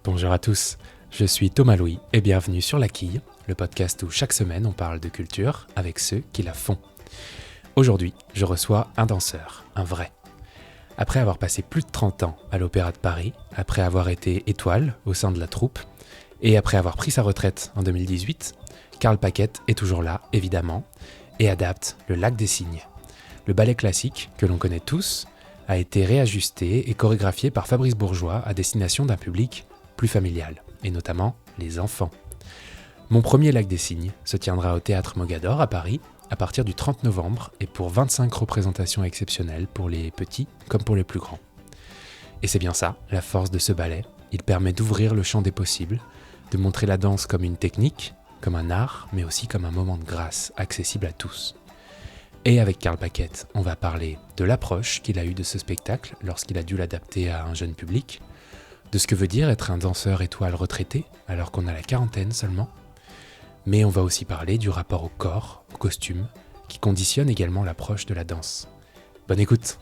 Bonjour à tous, je suis Thomas Louis et bienvenue sur La Quille, le podcast où chaque semaine on parle de culture avec ceux qui la font. Aujourd'hui, je reçois un danseur, un vrai. Après avoir passé plus de 30 ans à l'Opéra de Paris, après avoir été étoile au sein de la troupe, et après avoir pris sa retraite en 2018, Carl Paquette est toujours là, évidemment, et adapte Le Lac des Cygnes. Le ballet classique, que l'on connaît tous, a été réajusté et chorégraphié par Fabrice Bourgeois à destination d'un public plus familial, et notamment les enfants. Mon premier Lac des Cygnes se tiendra au Théâtre Mogador à Paris à partir du 30 novembre et pour 25 représentations exceptionnelles pour les petits comme pour les plus grands. Et c'est bien ça, la force de ce ballet. Il permet d'ouvrir le champ des possibles, de montrer la danse comme une technique, comme un art, mais aussi comme un moment de grâce accessible à tous. Et avec Carl Paquette, on va parler de l'approche qu'il a eue de ce spectacle lorsqu'il a dû l'adapter à un jeune public, de ce que veut dire être un danseur étoile retraité alors qu'on a la quarantaine seulement. Mais on va aussi parler du rapport au corps, au costume, qui conditionne également l'approche de la danse. Bonne écoute.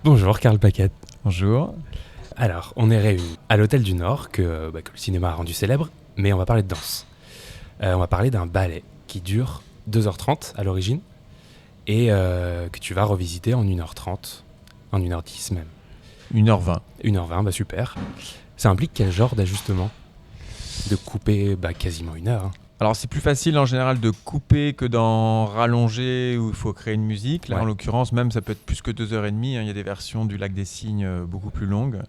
Bonjour Carl Paquette. Bonjour. Alors, on est réunis à l'Hôtel du Nord, que le cinéma a rendu célèbre, mais on va parler de danse. On va parler d'un ballet qui dure 2h30 à l'origine, et que tu vas revisiter en 1h30, en 1h10 même. 1h20. 1h20, bah super. Ça implique quel genre d'ajustement ? De couper quasiment 1 heure. Alors c'est plus facile en général de couper que d'en rallonger où il faut créer une musique. Là en l'occurrence même ça peut être plus que 2h30. Il y a des versions du Lac des Cygnes beaucoup plus longues.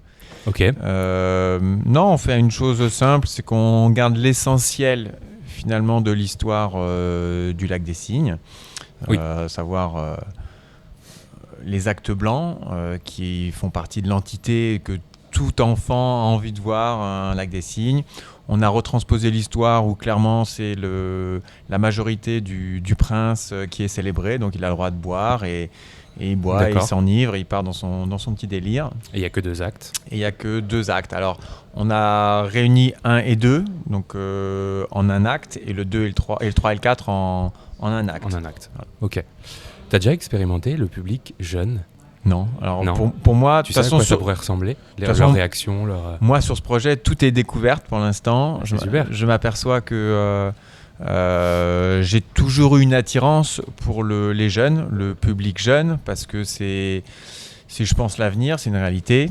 Ok. Non, on fait une chose simple, c'est qu'on garde l'essentiel finalement de l'histoire du Lac des Cygnes. Savoir les actes blancs qui font partie de l'entité que tout enfant a envie de voir, un Lac des Cygnes. On a retransposé l'histoire où clairement c'est la majorité du prince qui est célébré, donc il a le droit de boire et il boit. D'accord. Et il s'enivre, et il part dans son petit délire. Et il n'y a que 2 actes. Et il n'y a que 2 actes. Alors on a réuni 1 et 2 donc, en un acte, et le 2 et le 3 et le 4 en un acte. En un acte, ok. T'as déjà expérimenté le public jeune ? Non. Alors non. Pour moi, tu sais à quoi ça pourrait ressembler ? Leur réaction, Moi, sur ce projet, tout est découverte pour l'instant. Je m'aperçois que j'ai toujours eu une attirance pour les jeunes, le public jeune, parce que c'est je pense, l'avenir, c'est une réalité.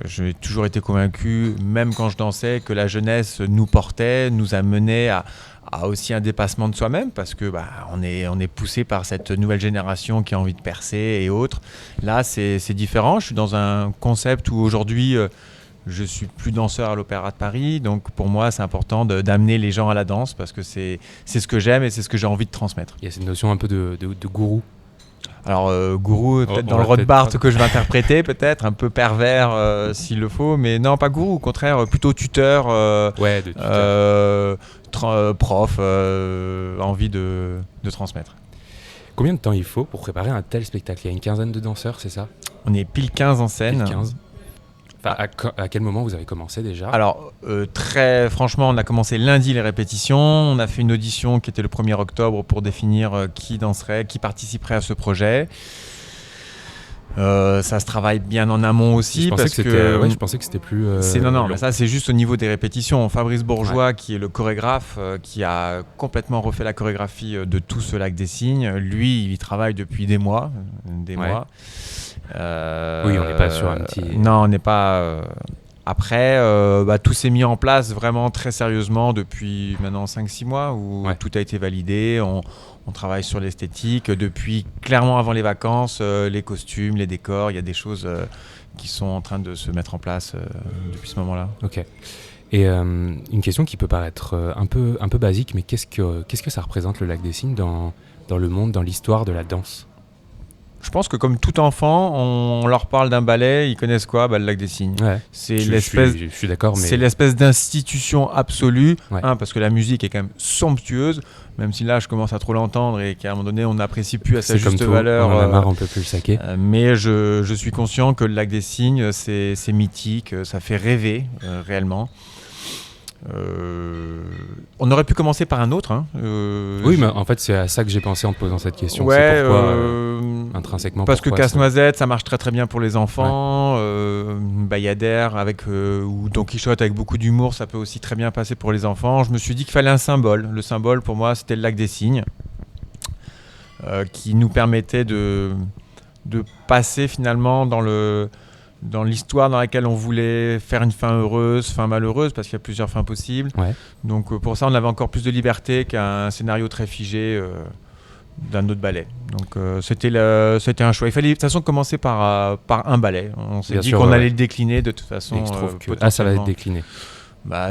J'ai toujours été convaincu, même quand je dansais, que la jeunesse nous portait, nous amenait à aussi un dépassement de soi-même, parce que on est poussé par cette nouvelle génération qui a envie de percer et autres. Là, c'est différent. Je suis dans un concept où aujourd'hui, je suis plus danseur à l'Opéra de Paris, donc pour moi, c'est important d'amener les gens à la danse, parce que c'est ce que j'aime et c'est ce que j'ai envie de transmettre. Il y a cette notion un peu de gourou. Alors, gourou, peut-être dans le Rothbard que je vais interpréter, peut-être, un peu pervers s'il le faut, mais non, pas gourou, au contraire, plutôt tuteur, prof, envie de transmettre. Combien de temps il faut pour préparer un tel spectacle ? Il y a une quinzaine de danseurs, c'est ça ? On est pile 15 en scène. Pile 15. À quel moment vous avez commencé déjà ? Alors, très franchement, on a commencé lundi les répétitions. On a fait une audition qui était le 1er octobre pour définir qui danserait, qui participerait à ce projet. Ça se travaille bien en amont aussi. Je pensais que c'était plus. Non, mais ça c'est juste au niveau des répétitions. Fabrice Bourgeois, qui est le chorégraphe, qui a complètement refait la chorégraphie de tout ce Lac des Cygnes, lui, il y travaille depuis des mois. Mois. Oui, on n'est pas sur un petit. Non, on n'est pas. Après, tout s'est mis en place vraiment très sérieusement depuis maintenant 5-6 mois où tout a été validé. On travaille sur l'esthétique depuis clairement avant les vacances, les costumes, les décors. Il y a des choses qui sont en train de se mettre en place depuis ce moment-là. Ok. Et une question qui peut paraître un peu basique, mais qu'est-ce que ça représente le Lac des Cygnes dans le monde, dans l'histoire de la danse ? Je pense que comme tout enfant, on leur parle d'un ballet, ils connaissent quoi ? Le Lac des Cygnes. Ouais. Je suis d'accord, mais c'est l'espèce d'institution absolue, parce que la musique est quand même somptueuse, même si là je commence à trop l'entendre et qu'à un moment donné on n'apprécie plus à sa juste valeur. On en a marre, on peut plus le saquer. Mais je suis conscient que le Lac des Cygnes, c'est mythique, ça fait rêver réellement. On aurait pu commencer par un autre. Oui, mais en fait, c'est à ça que j'ai pensé en te posant cette question. C'est pourquoi, intrinsèquement. Parce que Casse-Noisette, ça marche très très bien pour les enfants. Bayadère ou Don Quichotte avec beaucoup d'humour, ça peut aussi très bien passer pour les enfants. Je me suis dit qu'il fallait un symbole. Le symbole, pour moi, c'était le lac des Cygnes, qui nous permettait de passer finalement dans l'histoire dans laquelle on voulait faire une fin heureuse, fin malheureuse, parce qu'il y a plusieurs fins possibles. Ouais. Donc pour ça, on avait encore plus de liberté qu'un scénario très figé d'un autre ballet. Donc c'était un choix. Il fallait de toute façon commencer par un ballet. On s'est dit qu'on allait le décliner de toute façon. Et je trouve que ça va être décliné.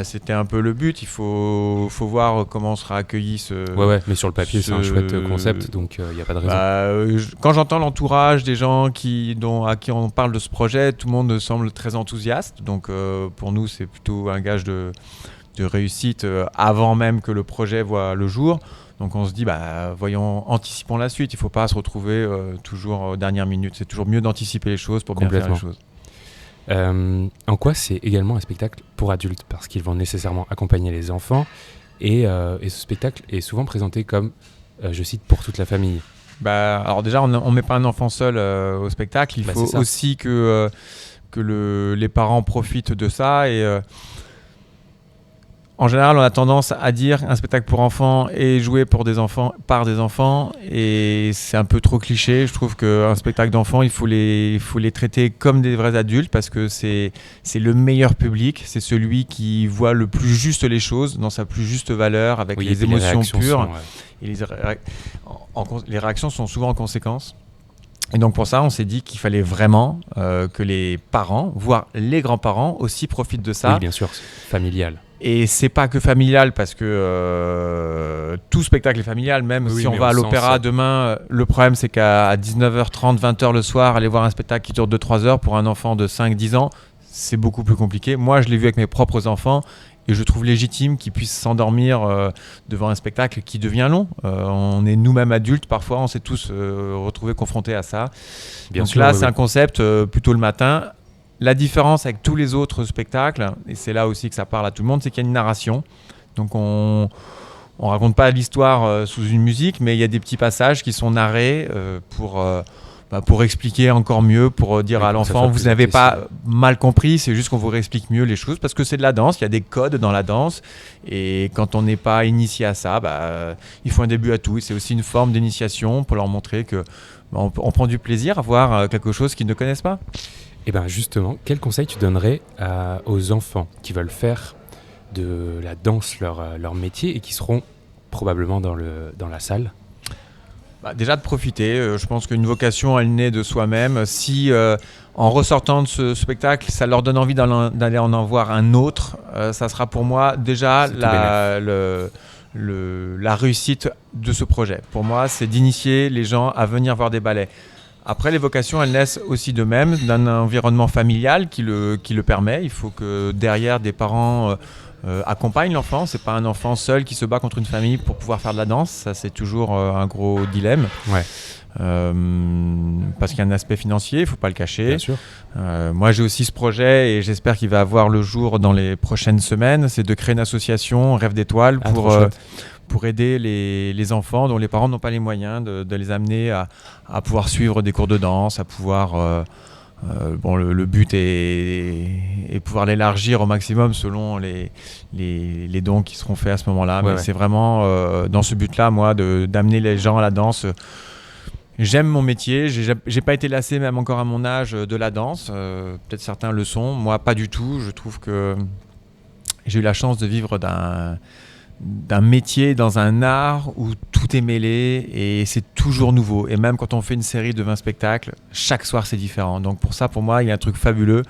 C'était un peu le but. Il faut voir comment on sera accueilli. Ouais, mais sur le papier, c'est un chouette concept, donc il n'y a pas de raison. Quand j'entends l'entourage des gens à qui on parle de ce projet, tout le monde semble très enthousiaste. Donc pour nous, c'est plutôt un gage de réussite avant même que le projet voit le jour. Donc on se dit, anticipons la suite. Il ne faut pas se retrouver toujours dernière minute. C'est toujours mieux d'anticiper les choses pour bien faire les choses. En quoi c'est également un spectacle pour adultes, parce qu'ils vont nécessairement accompagner les enfants et ce spectacle est souvent présenté comme, je cite, pour toute la famille. Alors déjà, on ne met pas un enfant seul au spectacle. Il faut aussi que les parents profitent de ça et en général, on a tendance à dire un spectacle pour enfants est joué par des enfants et c'est un peu trop cliché. Je trouve qu'un spectacle d'enfants, il faut les traiter comme des vrais adultes parce que c'est le meilleur public, c'est celui qui voit le plus juste les choses dans sa plus juste valeur avec les émotions pures. Et les réactions sont souvent en conséquence. Et donc pour ça, on s'est dit qu'il fallait vraiment que les parents, voire les grands-parents aussi profitent de ça. Oui, bien sûr, familial. Et c'est pas que familial parce que tout spectacle est familial, même si on va à l'opéra demain. Le problème, c'est qu'à 19h30, 20h le soir, aller voir un spectacle qui dure 2-3 heures pour un enfant de 5-10 ans, c'est beaucoup plus compliqué. Moi, je l'ai vu avec mes propres enfants et je trouve légitime qu'ils puissent s'endormir devant un spectacle qui devient long. On est nous-mêmes adultes, parfois, on s'est tous retrouvés confrontés à ça. Donc là, c'est un concept plutôt le matin. La différence avec tous les autres spectacles, et c'est là aussi que ça parle à tout le monde, c'est qu'il y a une narration. Donc on raconte pas l'histoire sous une musique, mais il y a des petits passages qui sont narrés pour expliquer encore mieux, pour dire à l'enfant, vous n'avez pas mal compris, c'est juste qu'on vous réexplique mieux les choses, parce que c'est de la danse, il y a des codes dans la danse, et quand on n'est pas initié à ça, il faut un début à tout, et c'est aussi une forme d'initiation pour leur montrer que on prend du plaisir à voir quelque chose qu'ils ne connaissent pas. Et bien justement, quel conseil tu donnerais aux enfants qui veulent faire de la danse leur métier et qui seront probablement dans la salle ? Déjà de profiter. Je pense qu'une vocation, elle naît de soi-même. Si en ressortant de ce spectacle, ça leur donne envie d'aller en voir un autre, ça sera pour moi déjà la réussite de ce projet. Pour moi, c'est d'initier les gens à venir voir des ballets. Après, les vocations, elles naissent aussi de même, d'un environnement familial qui le permet. Il faut que derrière, des parents accompagnent l'enfant. C'est pas un enfant seul qui se bat contre une famille pour pouvoir faire de la danse. Ça, c'est toujours un gros dilemme. Ouais. Parce qu'il y a un aspect financier, il faut pas le cacher. Bien sûr. Moi, j'ai aussi ce projet et j'espère qu'il va avoir le jour dans les prochaines semaines. C'est de créer une association Rêve d'étoiles pour aider les enfants dont les parents n'ont pas les moyens de les amener à pouvoir suivre des cours de danse, à pouvoir... le but est pouvoir l'élargir au maximum selon les dons qui seront faits à ce moment-là. Mais c'est vraiment dans ce but-là, moi, d'amener les gens à la danse. J'aime mon métier, j'ai pas été lassé même encore à mon âge de la danse. Peut-être certains le sont, moi pas du tout. Je trouve que j'ai eu la chance de vivre d'un métier dans un art où tout est mêlé et c'est toujours nouveau. Et même quand on fait une série de 20 spectacles, chaque soir c'est différent. Donc pour moi, il y a un truc fabuleux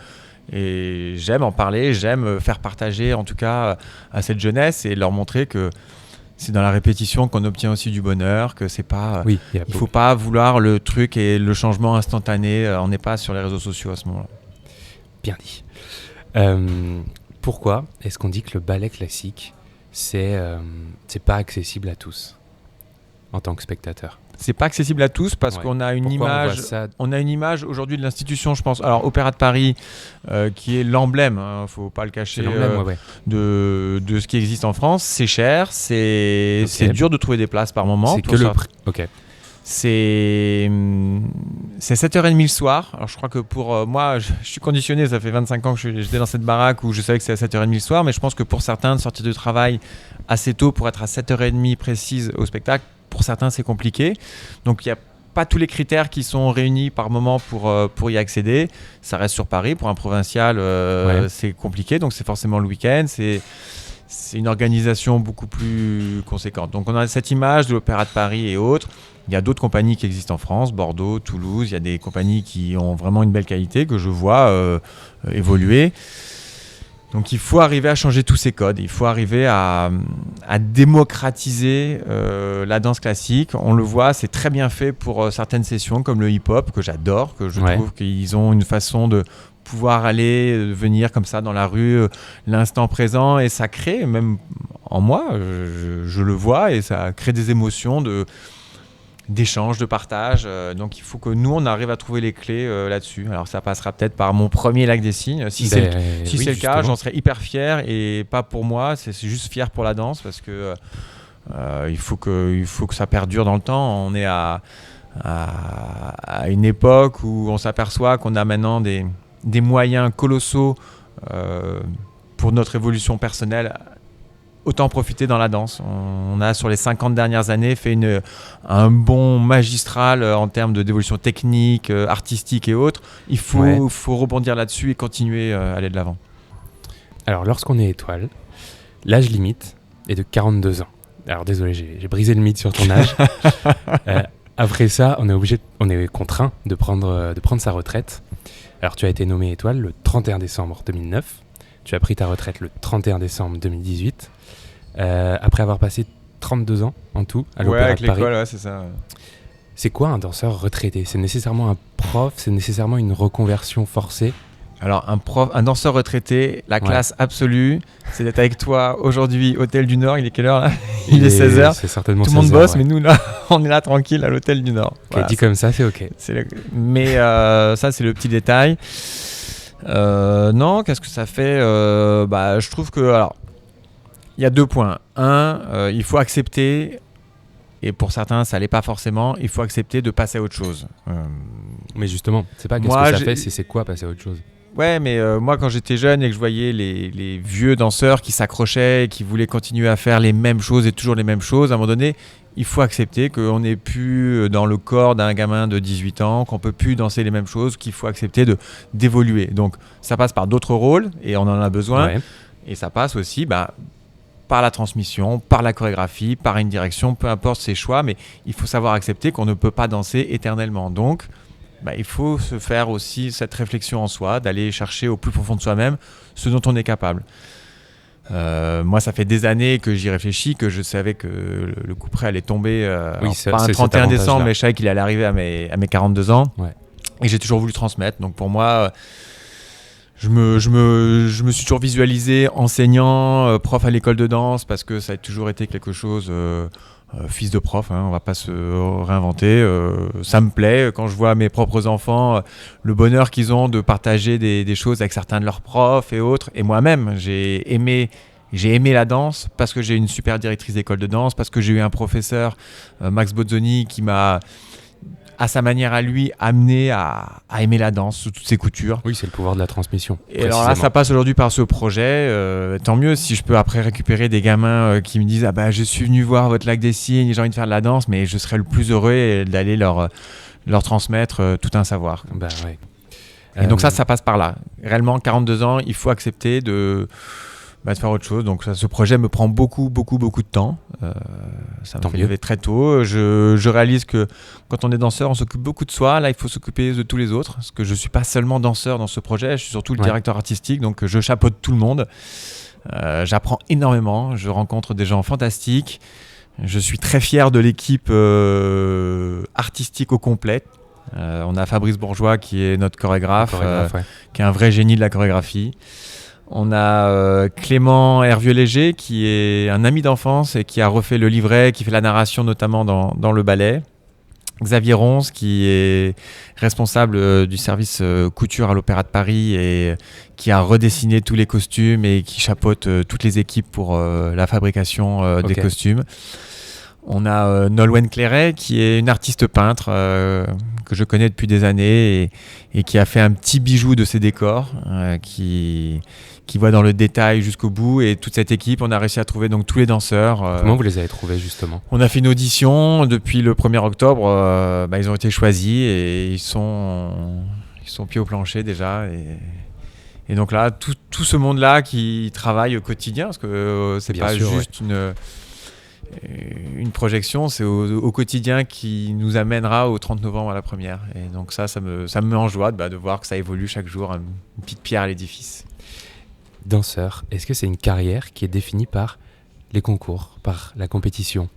et j'aime en parler, j'aime faire partager en tout cas à cette jeunesse et leur montrer que c'est dans la répétition qu'on obtient aussi du bonheur, que c'est pas... il faut pas vouloir le truc et le changement instantané. On n'est pas sur les réseaux sociaux à ce moment-là. Bien dit. Pourquoi est-ce qu'on dit que le ballet classique c'est pas accessible à tous en tant que spectateur? C'est pas accessible à tous parce qu'on a une image. On a une image aujourd'hui de l'institution, je pense. Alors Opéra de Paris, qui est l'emblème, faut pas le cacher, de ce qui existe en France. C'est cher, c'est dur de trouver des places par moment. C'est que le prix. Ok. C'est 7h30 le soir. Alors je crois que pour moi, je suis conditionné, ça fait 25 ans que j'étais dans cette baraque où je savais que c'était à 7h30 le soir, mais je pense que pour certains, de sortir de travail assez tôt pour être à 7h30 précise au spectacle, pour certains c'est compliqué. Donc il n'y a pas tous les critères qui sont réunis par moment pour y accéder. Ça reste sur Paris. Pour un provincial, c'est compliqué, donc c'est forcément le week-end. C'est une organisation beaucoup plus conséquente. Donc on a cette image de l'Opéra de Paris et autres. Il y a d'autres compagnies qui existent en France, Bordeaux, Toulouse. Il y a des compagnies qui ont vraiment une belle qualité que je vois évoluer. Donc il faut arriver à changer tous ces codes. Il faut arriver à démocratiser la danse classique. On le voit, c'est très bien fait pour certaines sessions comme le hip-hop que j'adore, que je trouve qu'ils ont une façon de pouvoir aller, venir comme ça dans la rue, l'instant présent, et ça crée, même en moi, je le vois, et ça crée des émotions d'échange, de partage. Donc il faut que nous, on arrive à trouver les clés là-dessus. Alors ça passera peut-être par mon premier Lac des Cygnes. Si c'est le cas, j'en serais hyper fier, et pas pour moi, c'est juste fier pour la danse, parce que il faut que ça perdure dans le temps. On est à une époque où on s'aperçoit qu'on a maintenant des moyens colossaux pour notre évolution personnelle. Autant profiter dans la danse. On a, sur les 50 dernières années, fait un bond magistral en termes d'évolution technique, artistique et autres. Il faut rebondir là-dessus et continuer à aller de l'avant. Alors, lorsqu'on est étoile, l'âge limite est de 42 ans. Alors, désolé, j'ai brisé le mythe sur ton âge. Après ça, on est contraint de prendre sa retraite. Alors, tu as été nommé étoile le 31 décembre 2009. Tu as pris ta retraite le 31 décembre 2018. Après avoir passé 32 ans en tout à l'Opéra de Paris. L'école, c'est ça. C'est quoi un danseur retraité ? C'est nécessairement un prof ? C'est nécessairement une reconversion forcée ? Alors, un danseur retraité, la classe absolue, c'est d'être avec toi aujourd'hui, Hôtel du Nord. Il est quelle heure là ? Il est 16h. C'est certainement 16h. Tout le monde bosse, mais nous, là, on est là tranquille à l'Hôtel du Nord. Voilà, dit comme ça, c'est OK. Mais ça, c'est le petit détail. Non, qu'est-ce que ça fait ? Je trouve que... Alors, il y a 2 points. Il faut accepter, et pour certains, ça l'est pas forcément, il faut accepter de passer à autre chose. Mais justement, c'est pas qu'est-ce que ça fait, c'est quoi passer à autre chose ? Ouais, mais moi, quand j'étais jeune et que je voyais les vieux danseurs qui s'accrochaient et qui voulaient continuer à faire les mêmes choses et toujours les mêmes choses, à un moment donné, il faut accepter qu'on n'est plus dans le corps d'un gamin de 18 ans, qu'on peut plus danser les mêmes choses, qu'il faut accepter d'évoluer. Donc, ça passe par d'autres rôles, et on en a besoin. Ouais. Et ça passe aussi... par la transmission, par la chorégraphie, par une direction, peu importe ses choix, mais il faut savoir accepter qu'on ne peut pas danser éternellement. Donc, il faut se faire aussi cette réflexion en soi, d'aller chercher au plus profond de soi-même ce dont on est capable. Moi, ça fait des années que j'y réfléchis, que je savais que le couperet allait tomber, pas un 31 décembre, mais je savais qu'il allait arriver à mes 42 ans. Ouais. Et j'ai toujours voulu transmettre. Donc pour moi... Je me suis toujours visualisé enseignant, prof à l'école de danse, parce que ça a toujours été quelque chose, fils de prof, on va pas se réinventer. Ça me plaît quand je vois mes propres enfants, le bonheur qu'ils ont de partager des choses avec certains de leurs profs et autres. Et moi-même, j'ai aimé la danse parce que j'ai une super directrice d'école de danse, parce que j'ai eu un professeur, Max Bozzoni, qui m'a... à sa manière à lui, amener à aimer la danse sous toutes ses coutures. Oui, c'est le pouvoir de la transmission. Et alors là, ça passe aujourd'hui par ce projet. Tant mieux si je peux après récupérer des gamins qui me disent « Ah je suis venu voir votre Lac des Cygnes, j'ai envie de faire de la danse », mais je serais le plus heureux d'aller leur transmettre tout un savoir. Ouais. Et donc ça passe par là. Réellement, 42 ans, il faut accepter de faire autre chose. Donc ce projet me prend beaucoup de temps. Ça me fait lever très tôt. Je réalise que quand on est danseur, on s'occupe beaucoup de soi. Là, il faut s'occuper de tous les autres. Parce que je ne suis pas seulement danseur dans ce projet, je suis surtout le directeur artistique. Donc je chapeaute tout le monde. J'apprends énormément. Je rencontre des gens fantastiques. Je suis très fier de l'équipe artistique au complet. On a Fabrice Bourgeois qui est notre chorégraphe, qui est un vrai génie de la chorégraphie. On a Clément Hervieux-Léger qui est un ami d'enfance et qui a refait le livret, qui fait la narration notamment dans le ballet. Xavier Ronce qui est responsable du service couture à l'Opéra de Paris et qui a redessiné tous les costumes et qui chapeaute toutes les équipes pour la fabrication des costumes. On a Nolwenn Clairet, qui est une artiste peintre que je connais depuis des années et qui a fait un petit bijou de ses décors, qui voit dans le détail jusqu'au bout. Et toute cette équipe, on a réussi à trouver donc tous les danseurs. Comment vous les avez trouvés justement ? On a fait une audition depuis le 1er octobre. Ils ont été choisis et ils sont pieds au plancher déjà. Et donc là, tout ce monde-là qui travaille au quotidien, parce que c'est bien pas sûr, juste une projection, c'est au quotidien qui nous amènera au 30 novembre à la première. Et donc ça me met en joie de voir que ça évolue chaque jour, une petite pierre à l'édifice. Danseur, est-ce que c'est une carrière qui est définie par les concours, par la compétition ?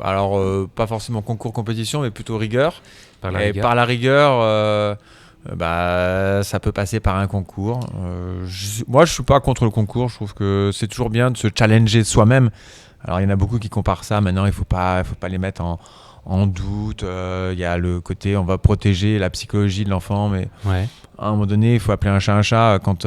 Alors, pas forcément concours-compétition, mais plutôt rigueur. Par la rigueur. Par la rigueur, ça peut passer par un concours. Moi, je suis pas contre le concours. Je trouve que c'est toujours bien de se challenger soi-même. Alors, il y en a beaucoup qui comparent ça. Maintenant, il faut pas les mettre en doute. Il y a le côté, on va protéger la psychologie de l'enfant, mais à un moment donné, il faut appeler un chat un chat. Quand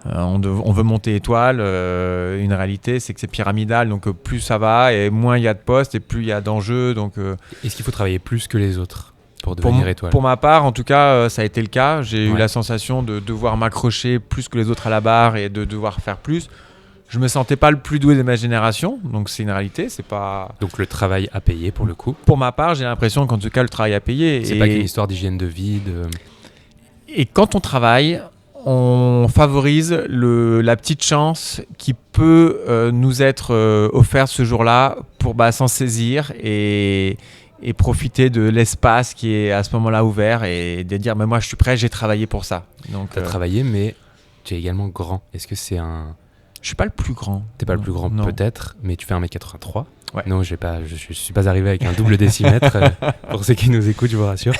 on veut monter étoile, une réalité, c'est que c'est pyramidal. Donc, plus ça va, et moins il y a de postes, et plus il y a d'enjeux. Donc, est-ce qu'il faut travailler plus que les autres pour devenir étoile ? Pour ma part, en tout cas, ça a été le cas. J'ai eu la sensation de devoir m'accrocher plus que les autres à la barre et de devoir faire plus. Je me sentais pas le plus doué de ma génération, donc c'est une réalité. C'est pas. Donc le travail a payé pour le coup. Pour ma part, j'ai l'impression qu'en tout cas le travail a payé. C'est pas qu'une histoire d'hygiène de vie. Et quand on travaille, on favorise la petite chance qui peut nous être offerte ce jour-là pour s'en saisir et profiter de l'espace qui est à ce moment-là ouvert et de dire mais moi je suis prêt, j'ai travaillé pour ça. Donc tu as travaillé, mais tu es également grand. Est-ce que c'est un... Je suis pas le plus grand. T'es pas le plus grand, non. Peut-être, mais tu fais 1m83. Ouais. Non, je suis pas arrivé avec un double décimètre, pour ceux qui nous écoutent, je vous rassure.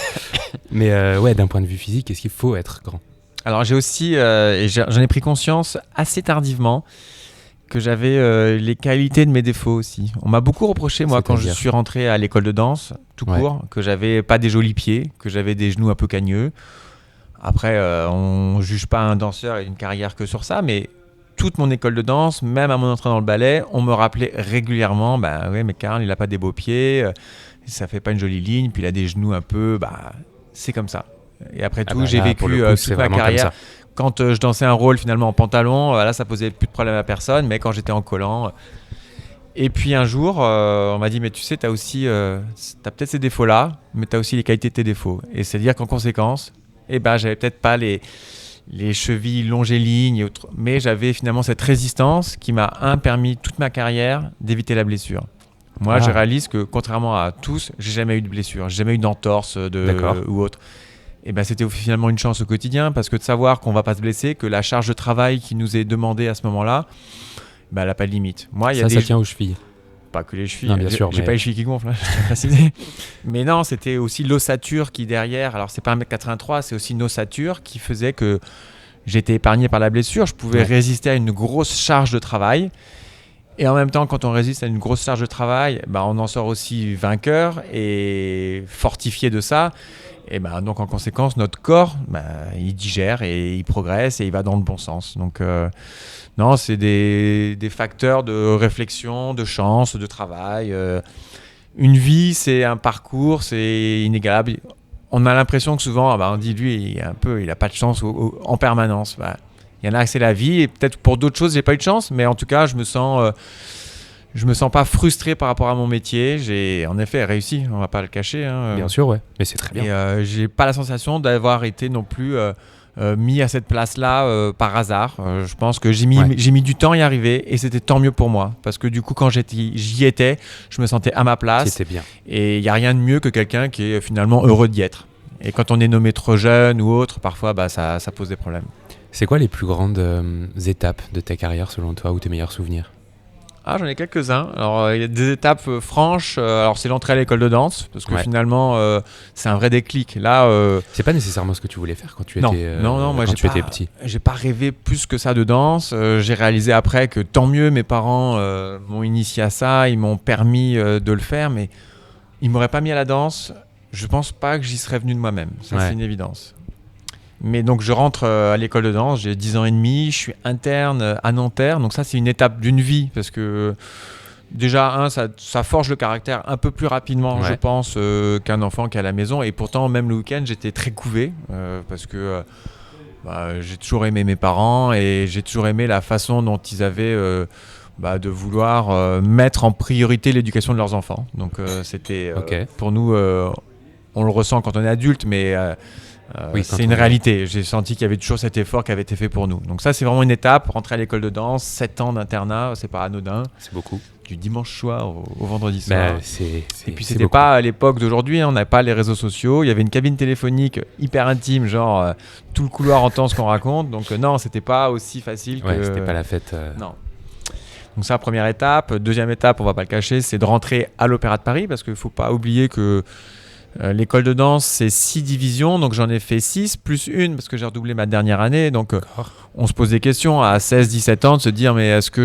Mais d'un point de vue physique, est-ce qu'il faut être grand ? Alors j'ai aussi, et j'en ai pris conscience assez tardivement, que j'avais les qualités de mes défauts aussi. On m'a beaucoup reproché, moi, quand je suis rentré à l'école de danse, tout court, que j'avais pas des jolis pieds, que j'avais des genoux un peu cagneux. Après, on juge pas un danseur et une carrière que sur ça, mais toute mon école de danse, même à mon entrée dans le ballet, on me rappelait régulièrement, mais Karl, il a pas des beaux pieds, ça fait pas une jolie ligne, puis il a des genoux un peu, c'est comme ça. Et après tout, j'ai vécu toute ma carrière. Quand je dansais un rôle finalement en pantalon, là ça posait plus de problème à personne, mais quand j'étais en collant. Et puis un jour, on m'a dit, mais tu sais, t'as peut-être ces défauts-là, mais t'as aussi les qualités de tes défauts. Et c'est-à-dire qu'en conséquence, j'avais peut-être pas les chevilles longélignes, mais j'avais finalement cette résistance qui m'a permis toute ma carrière d'éviter la blessure. Moi, je réalise que contrairement à tous, j'ai jamais eu de blessure, j'ai jamais eu d'entorse ou autre. Et c'était finalement une chance au quotidien parce que de savoir qu'on va pas se blesser, que la charge de travail qui nous est demandée à ce moment-là, elle n'a pas de limite. Moi, ça tient aux chevilles. Pas que les chevilles, non, bien sûr, j'ai pas les chevilles qui gonflent, je tiens à préciser. Mais non, c'était aussi l'ossature qui derrière, alors c'est pas 1m83, c'est aussi une ossature qui faisait que j'étais épargné par la blessure, je pouvais résister à une grosse charge de travail. Et en même temps, quand on résiste à une grosse charge de travail, on en sort aussi vainqueur et fortifié de ça. Et donc en conséquence, notre corps, il digère et il progresse et il va dans le bon sens. Donc non, c'est des facteurs de réflexion, de chance, de travail. Une vie, c'est un parcours, c'est inégalable. On a l'impression que souvent, on dit lui, il a pas de chance en permanence. Il y en a, c'est la vie, et peut-être pour d'autres choses, j'ai pas eu de chance, mais en tout cas, je me sens pas frustré par rapport à mon métier. J'ai en effet réussi, on va pas le cacher. Bien sûr, ouais, mais c'est très bien. Et j'ai pas la sensation d'avoir été non plus mis à cette place-là par hasard. Je pense que j'ai mis du temps à y arriver, et c'était tant mieux pour moi, parce que du coup, quand j'y étais, je me sentais à ma place. C'était bien. Et il y a rien de mieux que quelqu'un qui est finalement heureux d'y être. Et quand on est nommé trop jeune ou autre, parfois, ça pose des problèmes. C'est quoi les plus grandes étapes de ta carrière selon toi, ou tes meilleurs souvenirs ? J'en ai quelques-uns. Alors, il y a des étapes franches. Alors, c'est l'entrée à l'école de danse, parce que finalement, c'est un vrai déclic. Là, c'est pas nécessairement ce que tu voulais faire quand tu étais moi, étais petit. J'ai pas rêvé plus que ça de danse. J'ai réalisé après que tant mieux, mes parents m'ont initié à ça, ils m'ont permis de le faire, mais ils m'auraient pas mis à la danse. Je pense pas que j'y serais venu de moi-même. Ça, c'est une évidence. Mais donc je rentre à l'école de danse, j'ai 10 ans et demi, je suis interne à Nanterre, donc ça c'est une étape d'une vie, parce que déjà, ça forge le caractère un peu plus rapidement, je pense, qu'un enfant qui est à la maison. Et pourtant, même le week-end, j'étais très couvé parce que j'ai toujours aimé mes parents et j'ai toujours aimé la façon dont ils avaient de vouloir mettre en priorité l'éducation de leurs enfants. Donc, c'était pour nous, on le ressent quand on est adulte, mais c'est une réalité. J'ai senti qu'il y avait toujours cet effort qui avait été fait pour nous. Donc ça, c'est vraiment une étape. Rentrer à l'école de danse, 7 ans d'internat, c'est pas anodin. C'est beaucoup. Du dimanche soir au vendredi soir. Et puis c'était pas à l'époque d'aujourd'hui, on n'avait pas les réseaux sociaux. Il y avait une cabine téléphonique hyper intime, genre tout le couloir entend ce qu'on raconte. Donc non, c'était pas aussi facile que... c'était pas la fête. Non. Donc ça, première étape. Deuxième étape, on va pas le cacher, c'est de rentrer à l'Opéra de Paris, parce qu'il faut pas oublier que l'école de danse, c'est 6 divisions, donc j'en ai fait 6, plus une, parce que j'ai redoublé ma dernière année. Donc on se pose des questions à 16-17 ans, de se dire, mais est-ce que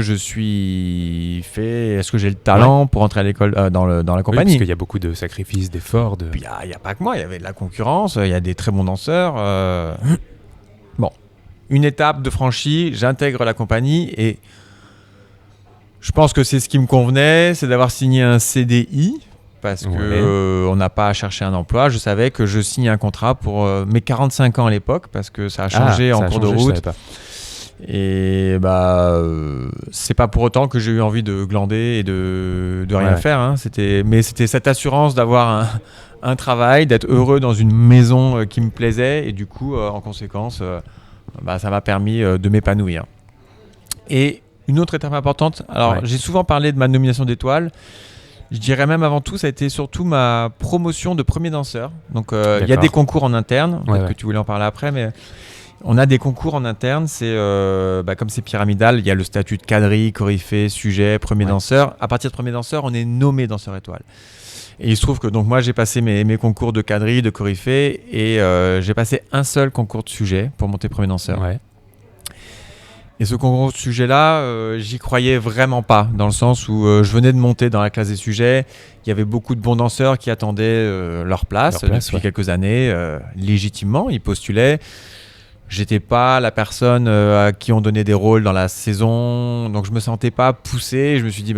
est-ce que j'ai le talent pour entrer à l'école dans la compagnie? Parce qu'il y a beaucoup de sacrifices, d'efforts. Il n'y a pas que moi, il y avait de la concurrence, il y a des très bons danseurs. Bon, une étape de franchie, j'intègre la compagnie et je pense que c'est ce qui me convenait, c'est d'avoir signé un CDI. Parce qu'on n'a pas à chercher un emploi. Je savais que je signais un contrat pour mes 45 ans à l'époque, parce que ça a changé en cours de route. Et c'est pas pour autant que j'ai eu envie de glander et de rien faire. Hein. Mais c'était cette assurance d'avoir un travail, d'être heureux dans une maison qui me plaisait. Et du coup, en conséquence, ça m'a permis de m'épanouir. Et une autre étape importante, j'ai souvent parlé de ma nomination d'étoile. Je dirais même avant tout, ça a été surtout ma promotion de premier danseur. Donc, il y a des concours en interne, que tu voulais en parler après, mais on a des concours en interne. C'est comme c'est pyramidal, il y a le statut de quadrille, coryphée, sujet, premier danseur. À partir de premier danseur, on est nommé danseur étoile. Et il se trouve que donc moi, j'ai passé mes concours de quadrille, de coryphée, et j'ai passé un seul concours de sujet pour monter premier danseur. Ouais. Et ce concours de sujet-là, j'y croyais vraiment pas, dans le sens où je venais de monter dans la classe des sujets. Il y avait beaucoup de bons danseurs qui attendaient leur place depuis quelques années, légitimement, ils postulaient. J'étais pas la personne à qui on donnait des rôles dans la saison, donc je me sentais pas poussé. Je me suis dit,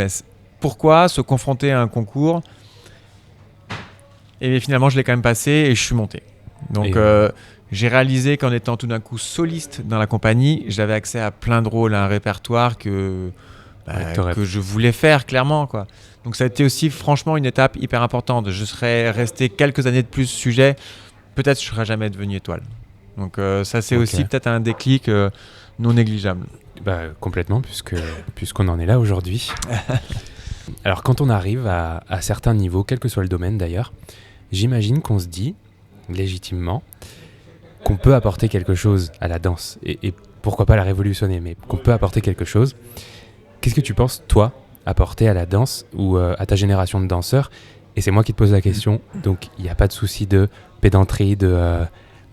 pourquoi se confronter à un concours? Et finalement, je l'ai quand même passé et je suis monté. Donc... j'ai réalisé qu'en étant tout d'un coup soliste dans la compagnie, j'avais accès à plein de rôles, à un répertoire que je voulais faire clairement, quoi. Donc ça a été aussi franchement une étape hyper importante. Je serais resté quelques années de plus sujet, peut-être je ne serais jamais devenu étoile. Donc ça c'est aussi peut-être un déclic non négligeable. Complètement, puisqu'on en est là aujourd'hui. Alors quand on arrive à certains niveaux, quel que soit le domaine d'ailleurs, j'imagine qu'on se dit légitimement qu'on peut apporter quelque chose à la danse, et pourquoi pas la révolutionner, mais qu'on peut apporter quelque chose. Qu'est-ce que tu penses, toi, apporter à la danse ou à ta génération de danseurs? Et c'est moi qui te pose la question, donc il n'y a pas de souci de pédanterie, de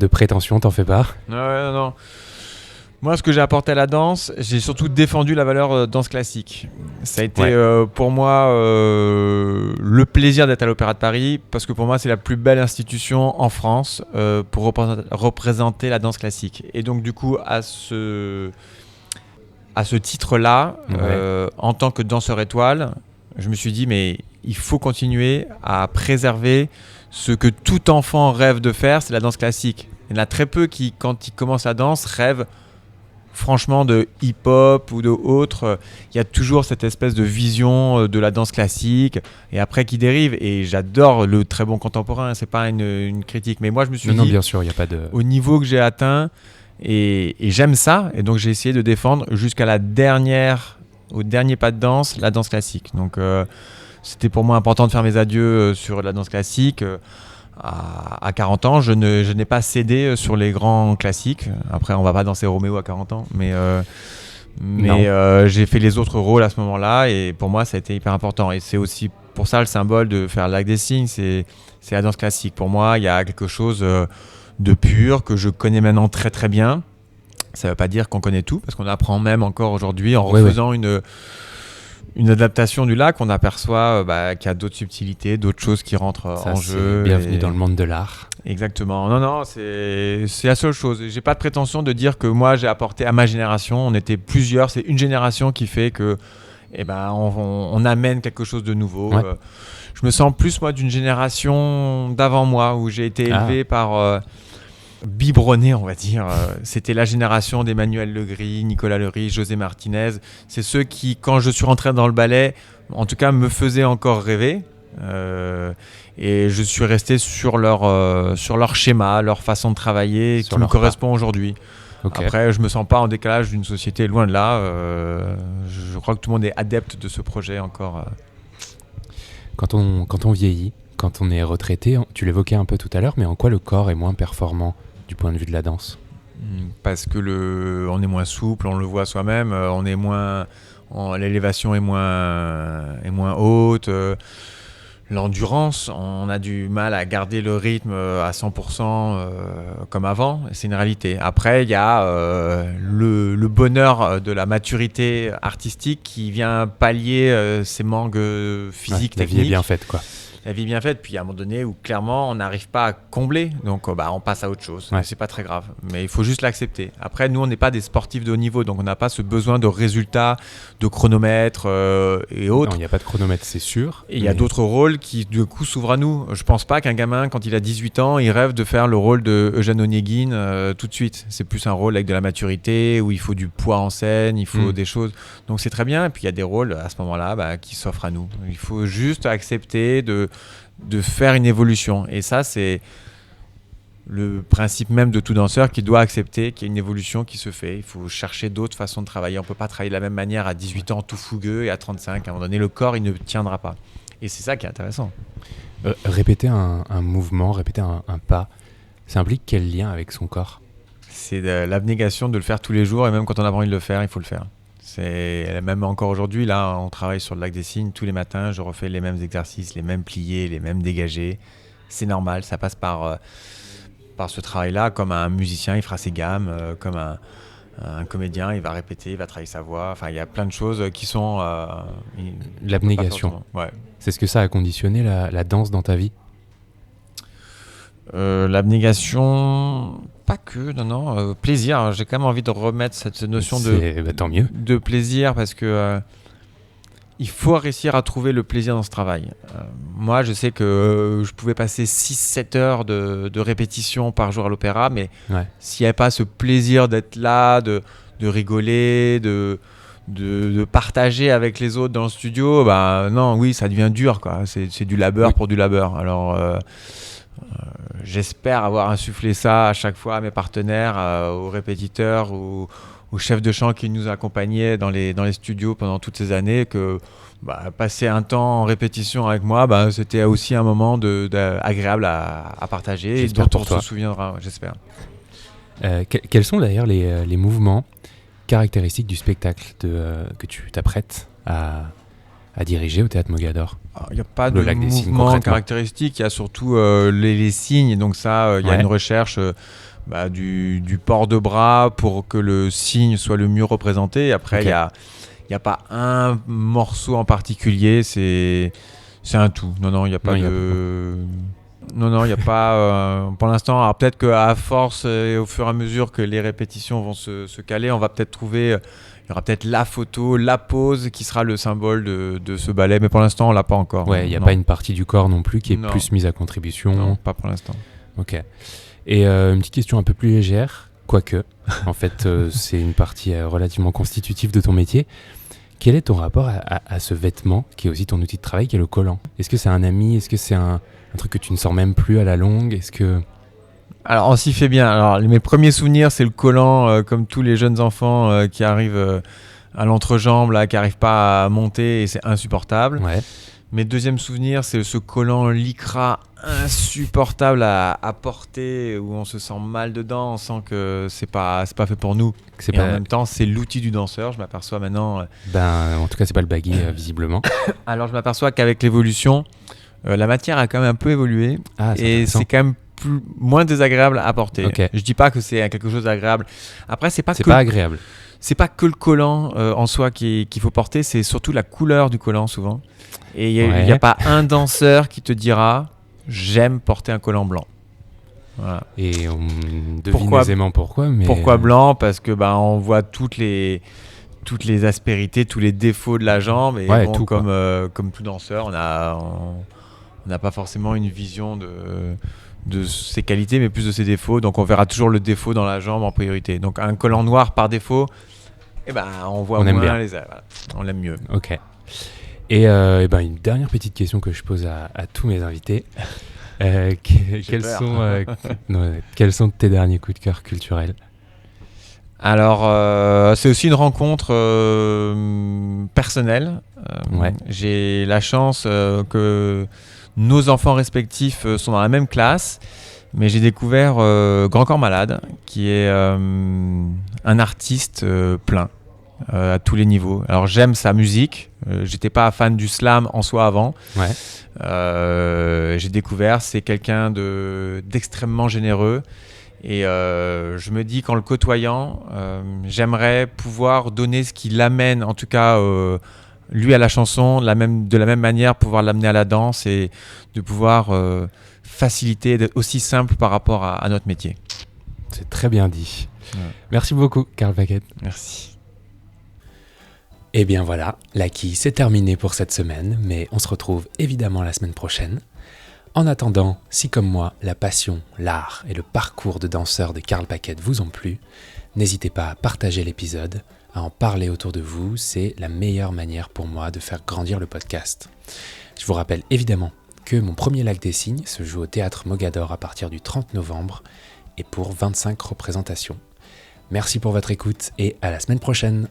prétention, t'en fais pas? Non. Moi, ce que j'ai apporté à la danse, j'ai surtout défendu la valeur danse classique. Ça a été pour moi le plaisir d'être à l'Opéra de Paris, parce que pour moi, c'est la plus belle institution en France pour représenter la danse classique. Et donc, du coup, à ce titre-là, en tant que danseur étoile, je me suis dit, mais il faut continuer à préserver ce que tout enfant rêve de faire, c'est la danse classique. Il y en a très peu qui, quand ils commencent la danse, rêvent franchement de hip-hop ou de autre. Il y a toujours cette espèce de vision de la danse classique et après qui dérive. Et j'adore le très bon contemporain, c'est pas une critique. Mais moi, je me suis dit, bien sûr, il y a pas de... au niveau que j'ai atteint, et j'aime ça. Et donc, j'ai essayé de défendre jusqu'à au dernier pas de danse, la danse classique. Donc, c'était pour moi important de faire mes adieux sur la danse classique. À 40 ans, je n'ai pas cédé sur les grands classiques. Après, on va pas danser Roméo à 40 ans, mais j'ai fait les autres rôles à ce moment-là, et pour moi, ça a été hyper important. Et c'est aussi pour ça le symbole de faire Lac des Cygnes, c'est la danse classique. Pour moi, il y a quelque chose de pur que je connais maintenant très très bien. Ça ne veut pas dire qu'on connaît tout, parce qu'on apprend même encore aujourd'hui en refaisant une adaptation du lac, on aperçoit qu'il y a d'autres subtilités, d'autres choses qui rentrent en jeu. Bienvenue dans le monde de l'art. Exactement. Non, c'est la seule chose. J'ai pas de prétention de dire que moi j'ai apporté à ma génération. On était plusieurs. C'est une génération qui fait que et on amène quelque chose de nouveau. Ouais. Je me sens plus moi d'une génération d'avant moi où j'ai été élevé par biberonné, on va dire. C'était la génération d'Emmanuel Legris, Nicolas Lery, José Martinez. C'est ceux qui, quand je suis rentré dans le ballet, en tout cas me faisaient encore rêver. Et je suis resté sur leur schéma, leur façon de travailler qui me correspond aujourd'hui. Okay. Après, je me sens pas en décalage d'une société, loin de là. Je crois que tout le monde est adepte de ce projet encore. Quand on vieillit, quand on est retraité, tu l'évoquais un peu tout à l'heure, mais en quoi le corps est moins performant du point de vue de la danse ? Parce que on est moins souple, on le voit soi-même, on est moins, l'élévation est moins haute. L'endurance, on a du mal à garder le rythme à 100% comme avant, c'est une réalité. Après, il y a le bonheur de la maturité artistique qui vient pallier ces manques physiques, techniques. La vie est bien faite, quoi. La vie est bien faite, puis à un moment donné où clairement on n'arrive pas à combler, donc on passe à autre chose. Ouais. C'est pas très grave, mais il faut juste l'accepter. Après, nous on n'est pas des sportifs de haut niveau, donc on n'a pas ce besoin de résultats, de chronomètres et autres. Non, il n'y a pas de chronomètre, c'est sûr. Et il y a d'autres rôles qui du coup s'ouvrent à nous. Je pense pas qu'un gamin, quand il a 18 ans, il rêve de faire le rôle de Eugène Onegin tout de suite. C'est plus un rôle avec de la maturité, où il faut du poids en scène, il faut des choses. Donc c'est très bien, et puis il y a des rôles à ce moment-là qui s'offrent à nous. Il faut juste accepter de faire une évolution. Et ça, c'est le principe même de tout danseur qui doit accepter qu'il y a une évolution qui se fait. Il faut chercher d'autres façons de travailler. On ne peut pas travailler de la même manière à 18 ans tout fougueux et à 35. À un moment donné, le corps, il ne tiendra pas. Et c'est ça qui est intéressant. Répéter un mouvement, répéter un pas, ça implique quel lien avec son corps ? C'est l'abnégation de le faire tous les jours, et même quand on n'a pas envie de le faire, il faut le faire. Même encore aujourd'hui, là, on travaille sur le lac des Cygnes. Tous les matins, je refais les mêmes exercices, les mêmes pliés, les mêmes dégagés. C'est normal, ça passe par ce travail-là. Comme un musicien, il fera ses gammes. Comme un comédien, il va répéter, il va travailler sa voix. Enfin, il y a plein de choses qui sont... L'abnégation. Ouais. C'est ce que ça a conditionné la danse dans ta vie ? L'abnégation, pas que, non, plaisir. J'ai quand même envie de remettre cette notion tant mieux. De plaisir, parce que il faut réussir à trouver le plaisir dans ce travail. Moi, je sais que je pouvais passer 6-7 heures de répétition par jour à l'opéra, mais s'il n'y avait pas ce plaisir d'être là, de rigoler, de partager avec les autres dans le studio, non, oui, ça devient dur, quoi. C'est du labeur pour du labeur. Alors... j'espère avoir insufflé ça à chaque fois à mes partenaires, aux répétiteurs, aux chefs de chant qui nous accompagnaient dans les studios pendant toutes ces années, que passer un temps en répétition avec moi, c'était aussi un moment agréable à partager. J'espère et dont pour on toi. Se souviendra, j'espère. Quels sont d'ailleurs les mouvements caractéristiques du spectacle que tu t'apprêtes à diriger au Théâtre Mogador? Il n'y a pas de mouvement caractéristique, il y a surtout les signes. Donc ça, il y a une recherche du port de bras pour que le signe soit le mieux représenté. Après, il n'y a pas un morceau en particulier, c'est un tout. Non, il n'y a pas de... Non, il n'y a pas... pour l'instant, alors peut-être qu'à force et au fur et à mesure que les répétitions vont se caler, on va peut-être trouver... Il y aura peut-être la photo, la pose qui sera le symbole de ce ballet, mais pour l'instant, on ne l'a pas encore. Ouais, il n'y a pas une partie du corps non plus qui est plus mise à contribution. Non, pas pour l'instant. Ok. Et une petite question un peu plus légère, quoique, en fait, c'est une partie relativement constitutive de ton métier. Quel est ton rapport à ce vêtement, qui est aussi ton outil de travail, qui est le collant ? Est-ce que c'est un ami ? Est-ce que c'est un truc que tu ne sors même plus à la longue ? Est-ce que... Alors, on s'y fait bien. Alors, mes premiers souvenirs, c'est le collant, comme tous les jeunes enfants qui arrivent à l'entrejambe, là, qui n'arrivent pas à monter, et c'est insupportable. Ouais. Mes deuxièmes souvenirs, c'est ce collant lycra insupportable à porter, où on se sent mal dedans, on sent que c'est pas fait pour nous. En même temps, c'est l'outil du danseur, je m'aperçois maintenant. En tout cas, c'est pas le baggy, visiblement. Alors, je m'aperçois qu'avec l'évolution, la matière a quand même un peu évolué, et c'est quand même moins désagréable à porter. Okay. Je dis pas que c'est quelque chose d'agréable. Après, c'est pas agréable. C'est pas que le collant en soi qu'il faut porter, c'est surtout la couleur du collant souvent. Et il n'y a pas un danseur qui te dira j'aime porter un collant blanc. Voilà. Et on devine aisément pourquoi. Mais pourquoi blanc ? Parce que on voit toutes les toutes les aspérités, tous les défauts de la jambe. Et Ouais, bon, tout, comme tout danseur, on n'a pas forcément une vision de ses qualités, mais plus de ses défauts. Donc on verra toujours le défaut dans la jambe en priorité. Donc un collant noir par défaut, on voit moins les ailes. Voilà. On l'aime mieux. Ok. Et une dernière petite question que je pose à tous mes invités. Quels sont tes derniers coups de cœur culturels ? Alors, c'est aussi une rencontre personnelle. J'ai la chance que nos enfants respectifs sont dans la même classe, mais j'ai découvert Grand Corps Malade, qui est un artiste plein à tous les niveaux. Alors, j'aime sa musique. J'étais pas fan du slam en soi avant. J'ai découvert, c'est quelqu'un d'extrêmement généreux. Et je me dis qu'en le côtoyant, j'aimerais pouvoir donner ce qui l'amène, en tout cas lui à la chanson, de la même manière pouvoir l'amener à la danse et de pouvoir faciliter, d'être aussi simple par rapport à notre métier. C'est très bien dit. Merci beaucoup, Carl Paquette. Merci. Et bien voilà, la quille, c'est terminé pour cette semaine, mais on se retrouve évidemment la semaine prochaine. En attendant, si comme moi, la passion, l'art et le parcours de danseur de Carl Paquette vous ont plu, n'hésitez pas à partager l'épisode, à en parler autour de vous, c'est la meilleure manière pour moi de faire grandir le podcast. Je vous rappelle évidemment que mon premier Lac des Cygnes se joue au Théâtre Mogador à partir du 30 novembre et pour 25 représentations. Merci pour votre écoute et à la semaine prochaine.